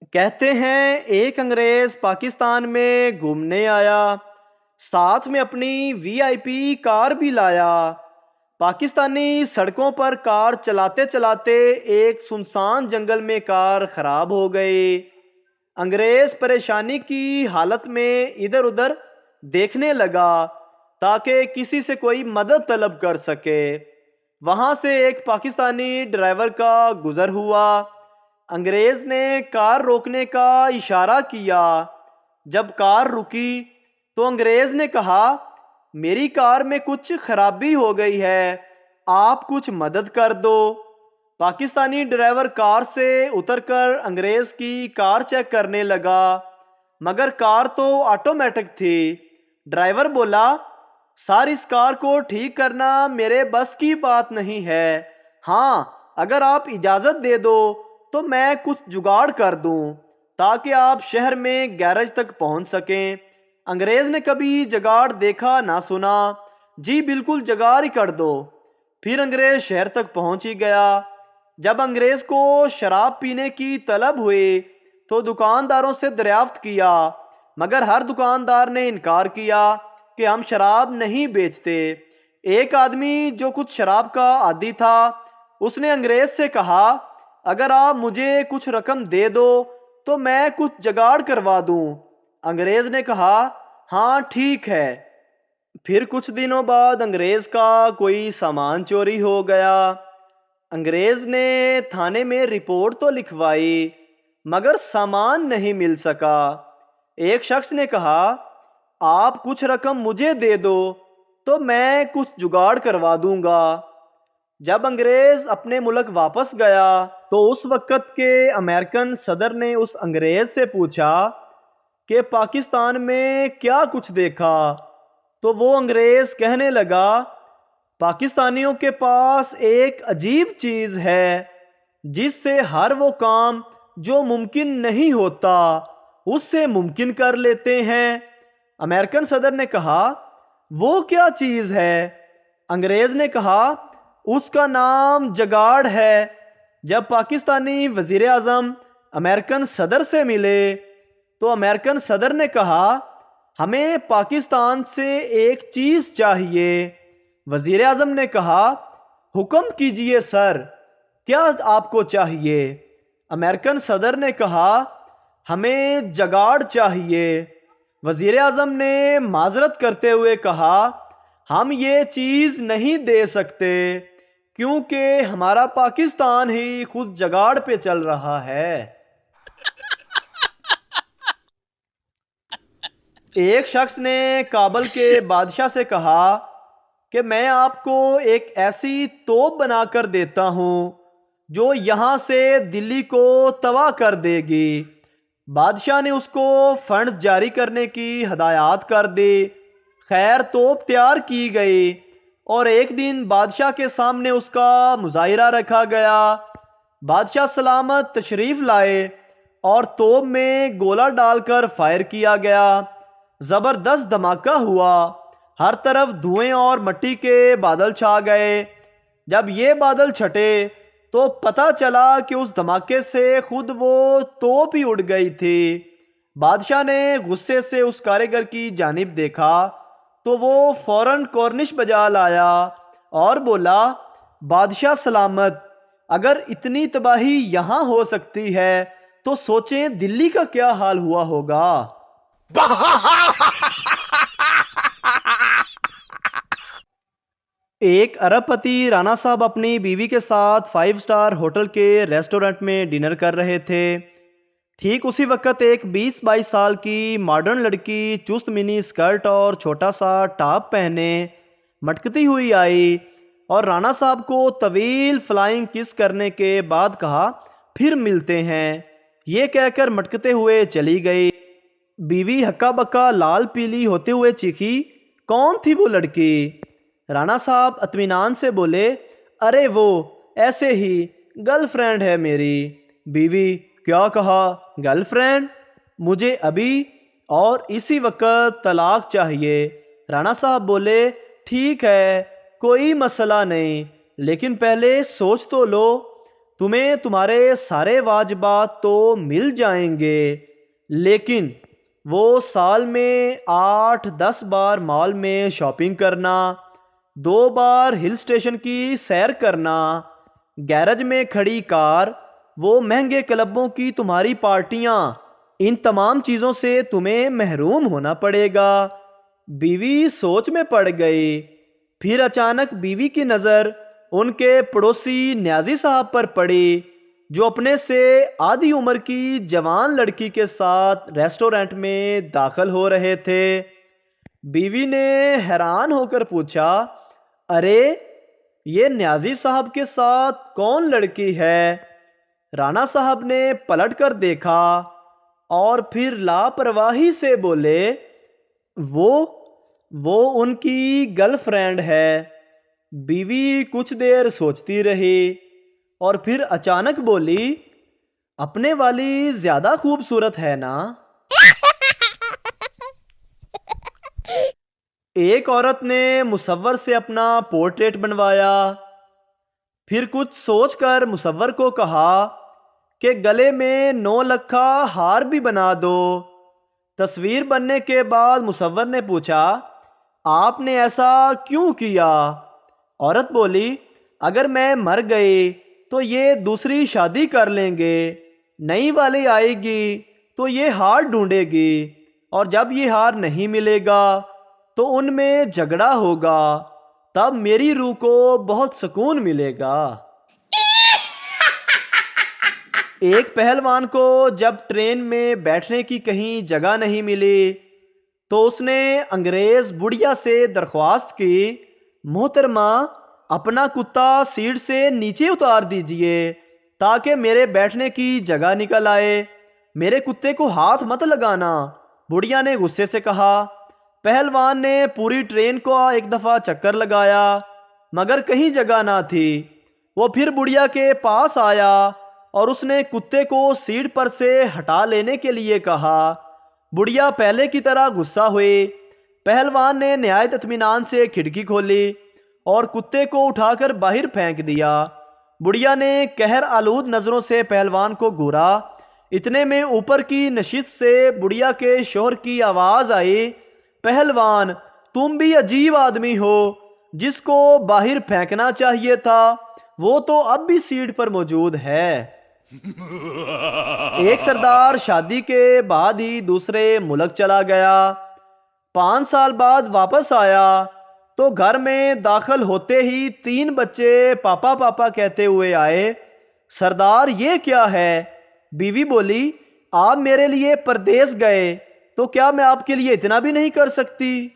کہتے ہیں ایک انگریز پاکستان میں گھومنے آیا، ساتھ میں اپنی وی آئی پی کار بھی لایا۔ پاکستانی سڑکوں پر کار چلاتے چلاتے ایک سنسان جنگل میں کار خراب ہو گئی۔ انگریز پریشانی کی حالت میں ادھر ادھر دیکھنے لگا تاکہ کسی سے کوئی مدد طلب کر سکے۔ وہاں سے ایک پاکستانی ڈرائیور کا گزر ہوا۔ انگریز نے کار روکنے کا اشارہ کیا۔ جب کار رکی تو انگریز نے کہا، میری کار میں کچھ خرابی ہو گئی ہے، آپ کچھ مدد کر دو۔ پاکستانی ڈرائیور کار سے اتر کر انگریز کی کار چیک کرنے لگا، مگر کار تو آٹومیٹک تھی۔ ڈرائیور بولا، سر اس کار کو ٹھیک کرنا میرے بس کی بات نہیں ہے، ہاں اگر آپ اجازت دے دو تو میں کچھ جگاڑ کر دوں تاکہ آپ شہر میں گیرج تک پہنچ سکیں۔ انگریز نے کبھی جگاڑ دیکھا نہ سنا، جی بالکل جگاڑ ہی کر دو۔ پھر انگریز شہر تک پہنچ ہی گیا۔ جب انگریز کو شراب پینے کی طلب ہوئی تو دکانداروں سے دریافت کیا، مگر ہر دکاندار نے انکار کیا کہ ہم شراب نہیں بیچتے۔ ایک آدمی جو کچھ شراب کا عادی تھا، اس نے انگریز سے کہا، اگر آپ مجھے کچھ رقم دے دو تو میں کچھ جگاڑ کروا دوں۔ انگریز نے کہا، ہاں ٹھیک ہے۔ پھر کچھ دنوں بعد انگریز کا کوئی سامان چوری ہو گیا۔ انگریز نے تھانے میں رپورٹ تو لکھوائی، مگر سامان نہیں مل سکا۔ ایک شخص نے کہا، آپ کچھ رقم مجھے دے دو تو میں کچھ جگاڑ کروا دوں گا۔ جب انگریز اپنے ملک واپس گیا تو اس وقت کے امریکن صدر نے اس انگریز سے پوچھا کہ پاکستان میں کیا کچھ دیکھا؟ تو وہ انگریز کہنے لگا، پاکستانیوں کے پاس ایک عجیب چیز ہے جس سے ہر وہ کام جو ممکن نہیں ہوتا اس سے ممکن کر لیتے ہیں۔ امریکن صدر نے کہا، وہ کیا چیز ہے؟ انگریز نے کہا، اس کا نام جگاڑ ہے۔ جب پاکستانی وزیر اعظم امریکن صدر سے ملے تو امریکن صدر نے کہا، ہمیں پاکستان سے ایک چیز چاہیے۔ وزیر اعظم نے کہا، حکم کیجئے سر، کیا آپ کو چاہیے؟ امریکن صدر نے کہا، ہمیں جگاڑ چاہیے۔ وزیر اعظم نے معذرت کرتے ہوئے کہا، ہم یہ چیز نہیں دے سکتے کیونکہ ہمارا پاکستان ہی خود جگاڑ پہ چل رہا ہے۔ ایک شخص نے کابل کے بادشاہ سے کہا کہ میں آپ کو ایک ایسی توپ بنا کر دیتا ہوں جو یہاں سے دلی کو تباہ کر دے گی۔ بادشاہ نے اس کو فنڈز جاری کرنے کی ہدایات کر دی۔ خیر توپ تیار کی گئی اور ایک دن بادشاہ کے سامنے اس کا مظاہرہ رکھا گیا۔ بادشاہ سلامت تشریف لائے اور توپ میں گولہ ڈال کر فائر کیا گیا۔ زبردست دھماکہ ہوا، ہر طرف دھوئیں اور مٹی کے بادل چھا گئے۔ جب یہ بادل چھٹے تو پتہ چلا کہ اس دھماکے سے خود وہ توپ ہی اڑ گئی تھی۔ بادشاہ نے غصے سے اس کاریگر کی جانب دیکھا تو وہ فوراً کورنش بجا لایا اور بولا، بادشاہ سلامت، اگر اتنی تباہی یہاں ہو سکتی ہے تو سوچیں دلی کا کیا حال ہوا ہوگا۔ ایک ارب پتی رانا صاحب اپنی بیوی کے ساتھ 5 اسٹار ہوٹل کے ریسٹورنٹ میں ڈنر کر رہے تھے۔ ٹھیک اسی وقت ایک 20-22 سال کی ماڈرن لڑکی چست منی سکرٹ اور چھوٹا سا ٹاپ پہنے مٹکتی ہوئی آئی اور رانا صاحب کو طویل فلائنگ کس کرنے کے بعد کہا، پھر ملتے ہیں۔ یہ کہہ کر مٹکتے ہوئے چلی گئی۔ بیوی ہکا بکا لال پیلی ہوتے ہوئے چیخی، کون تھی وہ لڑکی؟ رانا صاحب اطمینان سے بولے، ارے وہ ایسے ہی گرل فرینڈ ہے میری۔ بیوی، کیا کہا؟ Girl friend? مجھے ابھی اور اسی وقت طلاق چاہیے۔ رانا صاحب بولے، ٹھیک ہے کوئی مسئلہ نہیں، لیکن پہلے سوچ تو لو۔ تمہیں تمہارے سارے واجبات تو مل جائیں گے، لیکن وہ سال میں 8-10 بار مال میں شاپنگ کرنا، 2 بار ہل اسٹیشن کی سیر کرنا، گیرج میں کھڑی کار، وہ مہنگے کلبوں کی تمہاری پارٹیاں، ان تمام چیزوں سے تمہیں محروم ہونا پڑے گا۔ بیوی سوچ میں پڑ گئی۔ پھر اچانک بیوی کی نظر ان کے پڑوسی نیازی صاحب پر پڑی، جو اپنے سے آدھی عمر کی جوان لڑکی کے ساتھ ریسٹورنٹ میں داخل ہو رہے تھے۔ بیوی نے حیران ہو کر پوچھا، ارے یہ نیازی صاحب کے ساتھ کون لڑکی ہے؟ رانا صاحب نے پلٹ کر دیکھا اور پھر لاپرواہی سے بولے، وہ ان کی گرل فرینڈ ہے۔ بیوی کچھ دیر سوچتی رہی اور پھر اچانک بولی، اپنے والی زیادہ خوبصورت ہے نا؟ ایک عورت نے مصور سے اپنا پورٹریٹ بنوایا، پھر کچھ سوچ کر مصور کو کہا کہ گلے میں 9 لکھا ہار بھی بنا دو۔ تصویر بننے کے بعد مصور نے پوچھا، آپ نے ایسا کیوں کیا؟ عورت بولی، اگر میں مر گئی تو یہ دوسری شادی کر لیں گے، نئی والی آئے گی تو یہ ہار ڈھونڈے گی، اور جب یہ ہار نہیں ملے گا تو ان میں جھگڑا ہوگا، تب میری روح کو بہت سکون ملے گا۔ ایک پہلوان کو جب ٹرین میں بیٹھنے کی کہیں جگہ نہیں ملی تو اس نے انگریز بڑھیا سے درخواست کی، محترمہ اپنا کتا سیٹ سے نیچے اتار دیجئے تاکہ میرے بیٹھنے کی جگہ نکل آئے، میرے کتے کو ہاتھ مت لگانا۔ بڑھیا نے غصے سے کہا۔ پہلوان نے پوری ٹرین کو ایک دفعہ چکر لگایا مگر کہیں جگہ نہ تھی۔ وہ پھر بڑھیا کے پاس آیا اور اس نے کتے کو سیٹ پر سے ہٹا لینے کے لیے کہا۔ بڑھیا پہلے کی طرح غصہ ہوئی۔ پہلوان نے نہایت اطمینان سے کھڑکی کھولی اور کتے کو اٹھا کر باہر پھینک دیا۔ بڑھیا نے قہر آلود نظروں سے پہلوان کو گھورا۔ اتنے میں اوپر کی نشست سے بڑھیا کے شوہر کی آواز آئی، پہلوان تم بھی عجیب آدمی ہو، جس کو باہر پھینکنا چاہیے تھا وہ تو اب بھی سیٹ پر موجود ہے۔ ایک سردار شادی کے بعد ہی دوسرے ملک چلا گیا۔ 5 سال بعد واپس آیا تو گھر میں داخل ہوتے ہی 3 بچے پاپا پاپا کہتے ہوئے آئے۔ سردار یہ کیا ہے؟ بیوی بولی، آپ میرے لیے پردیس گئے تو کیا میں آپ کے لیے اتنا بھی نہیں کر سکتی؟